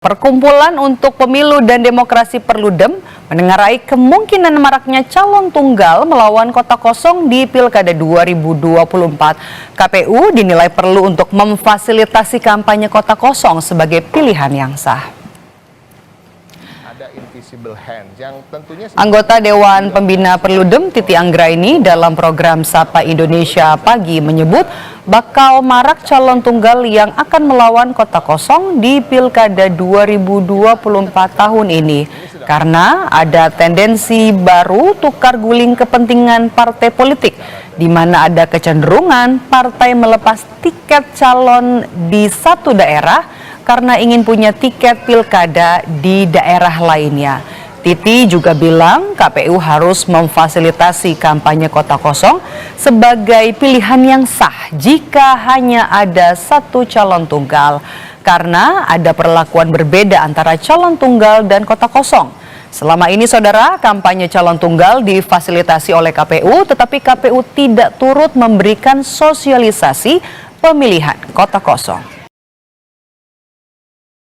Perkumpulan untuk Pemilu dan Demokrasi Perludem menengarai kemungkinan maraknya calon tunggal melawan kota kosong di Pilkada 2024. KPU dinilai perlu untuk memfasilitasi kampanye kota kosong sebagai pilihan yang sah. Anggota Dewan Pembina Perludem Titi Anggraini dalam program Sapa Indonesia Pagi menyebut bakal marak calon tunggal yang akan melawan kota kosong di Pilkada 2024 tahun ini karena ada tendensi baru tukar guling kepentingan partai politik di mana ada kecenderungan partai melepas tiket calon di satu daerah karena ingin punya tiket pilkada di daerah lainnya. Titi juga bilang KPU harus memfasilitasi kampanye kota kosong sebagai pilihan yang sah jika hanya ada satu calon tunggal. Karena ada perlakuan berbeda antara calon tunggal dan kota kosong. Selama ini saudara, kampanye calon tunggal difasilitasi oleh KPU, tetapi KPU tidak turut memberikan sosialisasi pemilihan kota kosong.